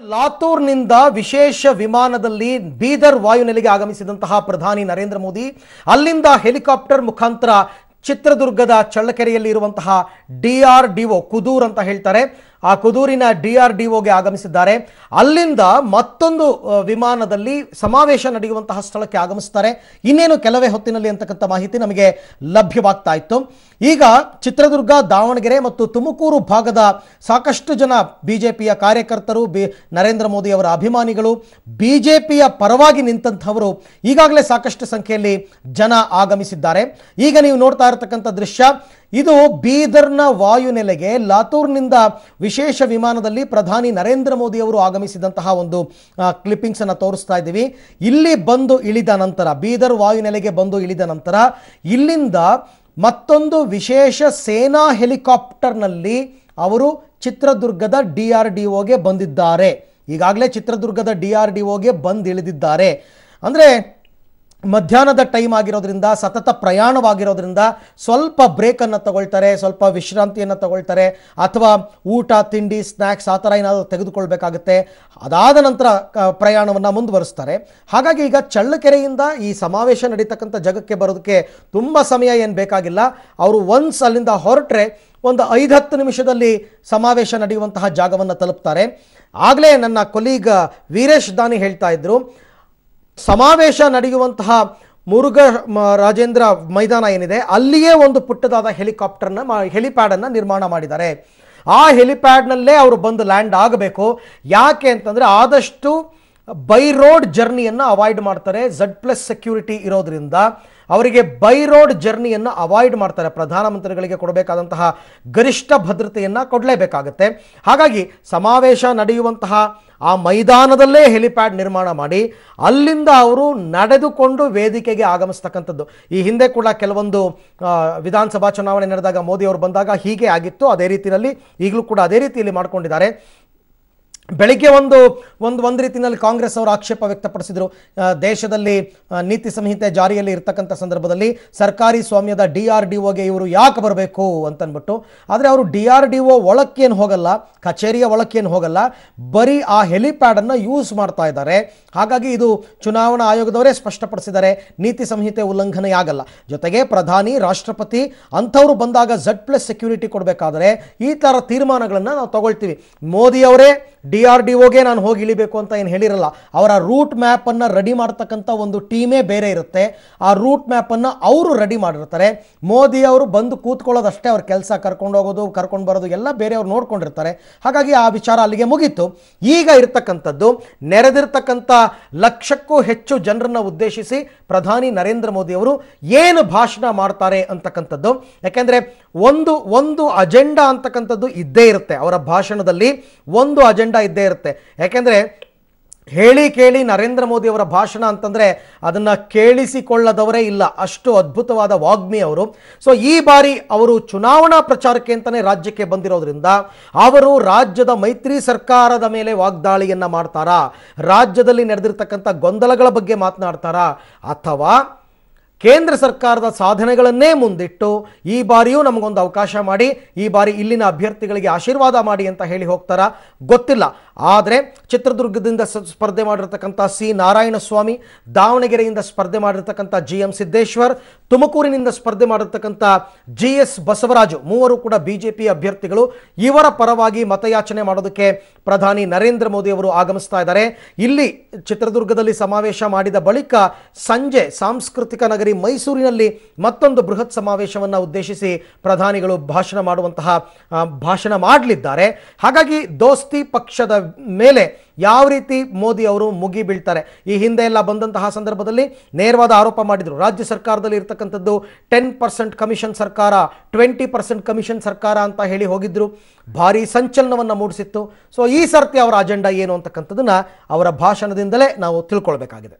ಲಾತೂರ್ನಿಂದ ವಿಶೇಷ ವಿಮಾನದಲ್ಲಿ ಬೀದರ್ ವಾಯುನೆಲೆಗೆ ಆಗಮಿಸಿದಂತಹ ಪ್ರಧಾನಿ ನರೇಂದ್ರ ಮೋದಿ ಅಲ್ಲಿಂದ ಹೆಲಿಕಾಪ್ಟರ್ ಮುಖಾಂತರ ಚಿತ್ರದುರ್ಗದ ಚಳ್ಳಕೆರೆಯಲ್ಲಿ ಇರುವಂತಹ ಡಿಆರ್ಡಿಒ ಕುದೂರ್ ಅಂತ ಹೇಳ್ತಾರೆ ಆ ಕುದೂರಿನ ಡಿಆರ್ಡಿಒಗೆ ಆಗಮಿಸಿದ್ದಾರೆ. ಅಲ್ಲಿಂದ ಮತ್ತೊಂದು ವಿಮಾನದಲ್ಲಿ ಸಮಾವೇಶ ನಡೆಯುವಂತಹ ಸ್ಥಳಕ್ಕೆ ಆಗಮಿಸುತ್ತಾರೆ. ಇನ್ನೇನು ಕೆಲವೇ ಹೊತ್ತಿನಲ್ಲಿ ಅಂತಕ್ಕಂಥ ಮಾಹಿತಿ ನಮಗೆ ಲಭ್ಯವಾಗ್ತಾ ಇತ್ತು. ಈಗ ಚಿತ್ರದುರ್ಗ, ದಾವಣಗೆರೆ ಮತ್ತು ತುಮಕೂರು ಭಾಗದ ಸಾಕಷ್ಟು ಜನ ಬಿಜೆಪಿಯ ಕಾರ್ಯಕರ್ತರು, ನರೇಂದ್ರ ಮೋದಿ ಅವರ ಅಭಿಮಾನಿಗಳು, ಬಿಜೆಪಿಯ ಪರವಾಗಿ ನಿಂತಂಥವರು ಈಗಾಗಲೇ ಸಾಕಷ್ಟು ಸಂಖ್ಯೆಯಲ್ಲಿ ಜನ ಆಗಮಿಸಿದ್ದಾರೆ. ಈಗ ನೀವು ನೋಡ್ತಾ ಇರತಕ್ಕಂಥ ದೃಶ್ಯ ಇದು ಬೀದರ್ನ ವಾಯುನೆಲೆಗೆ ಲಾತೂರ್ನಿಂದ ವಿಶೇಷ ವಿಮಾನದಲ್ಲಿ ಪ್ರಧಾನಿ ನರೇಂದ್ರ ಮೋದಿ ಅವರು ಆಗಮಿಸಿದಂತಹ ಒಂದು ಕ್ಲಿಪ್ಪಿಂಗ್ಸ್ ಅನ್ನು ತೋರಿಸ್ತಾ ಇದ್ದೀವಿ. ಇಲ್ಲಿ ಬಂದು ಇಳಿದ ನಂತರ, ಬೀದರ್ ವಾಯುನೆಲೆಗೆ ಬಂದು ಇಳಿದ ನಂತರ ಇಲ್ಲಿಂದ ಮತ್ತೊಂದು ವಿಶೇಷ ಸೇನಾ ಹೆಲಿಕಾಪ್ಟರ್ನಲ್ಲಿ ಅವರು ಚಿತ್ರದುರ್ಗದ ಡಿಆರ್ಡಿಒಗೆ ಬಂದಿದ್ದಾರೆ. ಈಗಾಗಲೇ ಚಿತ್ರದುರ್ಗದ ಡಿಆರ್ಡಿಒಗೆ ಬಂದಿಳಿದಿದ್ದಾರೆ. ಅಂದರೆ ಮಧ್ಯಾಹ್ನದ ಟೈಮ್ ಆಗಿರೋದ್ರಿಂದ, ಸತತ ಪ್ರಯಾಣವಾಗಿರೋದ್ರಿಂದ ಸ್ವಲ್ಪ ಬ್ರೇಕನ್ನು ತಗೊಳ್ತಾರೆ, ಸ್ವಲ್ಪ ವಿಶ್ರಾಂತಿಯನ್ನು ತಗೊಳ್ತಾರೆ, ಅಥವಾ ಊಟ ತಿಂಡಿ ಸ್ನ್ಯಾಕ್ಸ್ ಆ ಥರ ಏನಾದರೂ ತೆಗೆದುಕೊಳ್ಬೇಕಾಗುತ್ತೆ. ಅದಾದ ನಂತರ ಪ್ರಯಾಣವನ್ನು ಮುಂದುವರಿಸ್ತಾರೆ. ಹಾಗಾಗಿ ಈಗ ಚಳ್ಳಕೆರೆಯಿಂದ ಈ ಸಮಾವೇಶ ನಡೀತಕ್ಕಂಥ ಜಾಗಕ್ಕೆ ಬರೋದಕ್ಕೆ ತುಂಬ ಸಮಯ ಏನು ಬೇಕಾಗಿಲ್ಲ. ಅವರು ಒನ್ಸ್ ಅಲ್ಲಿಂದ ಹೊರಟ್ರೆ ಒಂದು 5-10 ನಿಮಿಷದಲ್ಲಿ ಸಮಾವೇಶ ನಡೆಯುವಂತಹ ಜಾಗವನ್ನು ತಲುಪ್ತಾರೆ. ಆಗಲೇ ನನ್ನ ಕೊಲೀಗ್ ವೀರೇಶ್ ದಾನಿ ಹೇಳ್ತಾ ಇದ್ರು, ಸಮಾವೇಶ ನಡೆಯುವಂತಹ ಮುರುಘ ರಾಜೇಂದ್ರ ಮೈದಾನ ಏನಿದೆ ಅಲ್ಲಿಯೇ ಒಂದು ಪುಟ್ಟದಾದ ಹೆಲಿಪ್ಯಾಡನ್ನು ನಿರ್ಮಾಣ ಮಾಡಿದ್ದಾರೆ. ಆ ಹೆಲಿಪ್ಯಾಡ್ನಲ್ಲೇ ಅವರು ಬಂದು ಲ್ಯಾಂಡ್ ಆಗಬೇಕು. ಯಾಕೆ ಅಂತಂದರೆ ಆದಷ್ಟು ಬೈ ರೋಡ್ ಜರ್ನಿಯನ್ನು ಅವಾಯ್ಡ್ ಮಾಡ್ತಾರೆ. Z+ ಸೆಕ್ಯೂರಿಟಿ ಇರೋದ್ರಿಂದ ಅವರಿಗೆ ಬೈ ರೋಡ್ ಜರ್ನಿಯನ್ನು ಅವಾಯ್ಡ್ ಮಾಡ್ತಾರೆ. ಪ್ರಧಾನಮಂತ್ರಿಗಳಿಗೆ ಕೊಡಬೇಕಾದಂತಹ ಗರಿಷ್ಠ ಭದ್ರತೆಯನ್ನು ಕೊಡಲೇಬೇಕಾಗತ್ತೆ. ಹಾಗಾಗಿ ಸಮಾವೇಶ ನಡೆಯುವಂತಹ ಆ ಮೈದಾನದಲ್ಲೇ ಹೆಲಿಪ್ಯಾಡ್ ನಿರ್ಮಾಣ ಮಾಡಿ ಅಲ್ಲಿಂದ ಅವರು ನಡೆದುಕೊಂಡು ವೇದಿಕೆಗೆ ಆಗಮಿಸ್ತಕ್ಕಂಥದ್ದು. ಈ ಹಿಂದೆ ಕೂಡ ಕೆಲವೊಂದು ವಿಧಾನಸಭಾ ಚುನಾವಣೆ ನಡೆದಾಗ ಮೋದಿ ಅವರು ಬಂದಾಗ ಹೀಗೆ ಆಗಿತ್ತು. ಅದೇ ರೀತಿಯಲ್ಲಿ ಈಗಲೂ ಕೂಡ ಅದೇ ರೀತಿಯಲ್ಲಿ ಮಾಡಿಕೊಂಡಿದ್ದಾರೆ. ಬೆಳಿಗ್ಗೆ ಒಂದು ರೀತಿಯಲ್ಲಿ ಕಾಂಗ್ರೆಸ್ ಅವರು ಆಕ್ಷೇಪ ವ್ಯಕ್ತಪಡಿಸಿದರು. ದೇಶದಲ್ಲಿ ನೀತಿ ಸಂಹಿತೆ ಜಾರಿಯಲ್ಲಿ ಇರತಕ್ಕಂಥ ಸಂದರ್ಭದಲ್ಲಿ ಸರ್ಕಾರಿ ಸ್ವಾಮ್ಯದ ಡಿಆರ್ಡಿಒಗೆ ಇವರು ಯಾಕೆ ಬರಬೇಕು ಅಂತನ್ಬಿಟ್ಟು. ಆದರೆ ಅವರು ಡಿಆರ್ಡಿಒ ಒಳಕ್ಕೇನು ಹೋಗಲ್ಲ, ಕಚೇರಿಯ ಒಳಕ್ಕೇನು ಹೋಗಲ್ಲ, ಬರೀ ಆ ಹೆಲಿಪ್ಯಾಡನ್ನು ಯೂಸ್ ಮಾಡ್ತಾ ಇದ್ದಾರೆ. ಹಾಗಾಗಿ ಇದು ಚುನಾವಣಾ ಆಯೋಗದವರೇ ಸ್ಪಷ್ಟಪಡಿಸಿದ್ದಾರೆ, ನೀತಿ ಸಂಹಿತೆ ಉಲ್ಲಂಘನೆ ಆಗಲ್ಲ. ಜೊತೆಗೆ ಪ್ರಧಾನಿ, ರಾಷ್ಟ್ರಪತಿ ಅಂಥವರು ಬಂದಾಗ Z+ ಸೆಕ್ಯೂರಿಟಿ ಕೊಡಬೇಕಾದ್ರೆ ಈ ಥರ ತೀರ್ಮಾನಗಳನ್ನು ನಾವು ತಗೊಳ್ತೀವಿ. ಮೋದಿ ಅವರೇ ಡಿಆರ್ಡಿಒಗೆ ನಾನು ಹೋಗಿ ಇಳಿಬೇಕು ಅಂತ ಏನು ಹೇಳಿರಲ್ಲ. ಅವರ ರೂಟ್ ಮ್ಯಾಪನ್ನು ರೆಡಿ ಮಾಡ್ತಕ್ಕಂಥ ಒಂದು ಟೀಮೇ ಬೇರೆ ಇರುತ್ತೆ. ಆ ರೂಟ್ ಮ್ಯಾಪನ್ನು ಅವರು ರೆಡಿ ಮಾಡಿರ್ತಾರೆ. ಮೋದಿ ಅವರು ಬಂದು ಕೂತ್ಕೊಳ್ಳೋದಷ್ಟೇ ಅವ್ರ ಕೆಲಸ, ಕರ್ಕೊಂಡು ಹೋಗೋದು ಕರ್ಕೊಂಡು ಬರೋದು ಎಲ್ಲ ಬೇರೆಯವ್ರು ನೋಡ್ಕೊಂಡಿರ್ತಾರೆ. ಹಾಗಾಗಿ ಆ ವಿಚಾರ ಅಲ್ಲಿಗೆ ಮುಗೀತು. ಈಗ ಇರ್ತಕ್ಕಂಥದ್ದು ನೆರೆದಿರ್ತಕ್ಕಂಥ 1,00,000ಕ್ಕೂ ಹೆಚ್ಚು ಜನರನ್ನು ಉದ್ದೇಶಿಸಿ ಪ್ರಧಾನಿ ನರೇಂದ್ರ ಮೋದಿ ಅವರು ಏನು ಭಾಷಣ ಮಾಡ್ತಾರೆ ಅಂತಕ್ಕಂಥದ್ದು. ಯಾಕೆಂದರೆ ಒಂದು ಅಜೆಂಡಾ ಅಂತಕ್ಕಂಥದ್ದು ಇದ್ದೇ ಇರುತ್ತೆ. ಅವರ ಭಾಷಣದಲ್ಲಿ ಒಂದು ಅಜೆಂಡಾ ಇದ್ದೇ ಇರುತ್ತೆ. ಯಾಕೆಂದರೆ ಹೇಳಿ ಕೇಳಿ ನರೇಂದ್ರ ಮೋದಿ ಅವರ ಭಾಷಣ ಅಂತಂದರೆ ಅದನ್ನು ಕೇಳಿಸಿಕೊಳ್ಳದವರೇ ಇಲ್ಲ, ಅಷ್ಟು ಅದ್ಭುತವಾದ ವಾಗ್ಮಿ ಅವರು. ಸೊ ಈ ಬಾರಿ ಅವರು ಚುನಾವಣಾ ಪ್ರಚಾರಕ್ಕೆ ಅಂತಲೇ ರಾಜ್ಯಕ್ಕೆ ಬಂದಿರೋದ್ರಿಂದ ಅವರು ರಾಜ್ಯದ ಮೈತ್ರಿ ಸರ್ಕಾರದ ಮೇಲೆ ವಾಗ್ದಾಳಿಯನ್ನು ಮಾಡ್ತಾರಾ, ರಾಜ್ಯದಲ್ಲಿ ನಡೆದಿರ್ತಕ್ಕಂಥ ಗೊಂದಲಗಳ ಬಗ್ಗೆ ಮಾತನಾಡ್ತಾರಾ, ಅಥವಾ ಕೇಂದ್ರ ಸರ್ಕಾರದ ಸಾಧನೆಗಳನ್ನೇ ಮುಂದಿಟ್ಟು ಈ ಬಾರಿಯೂ ನಮಗೊಂದು ಅವಕಾಶ ಮಾಡಿ, ಈ ಬಾರಿ ಇಲ್ಲಿನ ಅಭ್ಯರ್ಥಿಗಳಿಗೆ ಆಶೀರ್ವಾದ ಮಾಡಿ ಅಂತ ಹೇಳಿ ಹೋಗ್ತಾರಾ ಗೊತ್ತಿಲ್ಲ. ಆದರೆ ಚಿತ್ರದುರ್ಗದಿಂದ ಸ್ಪರ್ಧೆ ಮಾಡಿರ್ತಕ್ಕಂಥ ಸಿ ನಾರಾಯಣಸ್ವಾಮಿ, ದಾವಣಗೆರೆಯಿಂದ ಸ್ಪರ್ಧೆ ಮಾಡಿರ್ತಕ್ಕಂಥ GM ಸಿದ್ದೇಶ್ವರ್, ತುಮಕೂರಿನಿಂದ ಸ್ಪರ್ಧೆ ಮಾಡಿರ್ತಕ್ಕಂಥ GS ಬಸವರಾಜು, ಮೂವರು ಕೂಡ ಬಿಜೆಪಿ ಅಭ್ಯರ್ಥಿಗಳು. ಇವರ ಪರವಾಗಿ ಮತಯಾಚನೆ ಮಾಡೋದಕ್ಕೆ ಪ್ರಧಾನಿ ನರೇಂದ್ರ ಮೋದಿ ಅವರು ಆಗಮಿಸ್ತಾ ಇದ್ದಾರೆ. ಇಲ್ಲಿ ಚಿತ್ರದುರ್ಗದಲ್ಲಿ ಸಮಾವೇಶ ಮಾಡಿದ ಬಳಿಕ ಸಂಜೆ ಸಾಂಸ್ಕೃತಿಕ ನಗರಿ ಮೈಸೂರಿನಲ್ಲಿ ಮತ್ತೊಂದು ಬೃಹತ್ ಸಮಾವೇಶವನ್ನು ಉದ್ದೇಶಿಸಿ ಪ್ರಧಾನಿಗಳು ಭಾಷಣ ಮಾಡಲಿದ್ದಾರೆ. ಹಾಗಾಗಿ ದೋಸ್ತಿ ಪಕ್ಷದ ಮೇಲೆ ಯಾವ ರೀತಿ ಮೋದಿ ಅವರು ಮುಗಿ ಬೀಳ್ತಾರೆ. ಈ ಹಿಂದೆ ಎಲ್ಲ ಬಂದಂತಹ ಸಂದರ್ಭದಲ್ಲಿ ನೇರವಾದ ಆರೋಪ ಮಾಡಿದರು, ರಾಜ್ಯ ಸರ್ಕಾರದಲ್ಲಿ ಇರತಕ್ಕಂಥದ್ದು 10% ಕಮಿಷನ್ ಸರ್ಕಾರ, 20% ಕಮಿಷನ್ ಸರ್ಕಾರ ಅಂತ ಹೇಳಿ ಹೋಗಿದ್ರು. ಭಾರಿ ಸಂಚಲನವನ್ನು ಮೂಡಿಸಿತ್ತು. ಸೊ ಈ ಸರ್ತಿ ಅವರ ಅಜೆಂಡಾ ಏನು ಅಂತಕ್ಕಂಥದ್ದನ್ನ ಅವರ ಭಾಷಣದಿಂದಲೇ ನಾವು ತಿಳ್ಕೊಳ್ಬೇಕಾಗಿದೆ.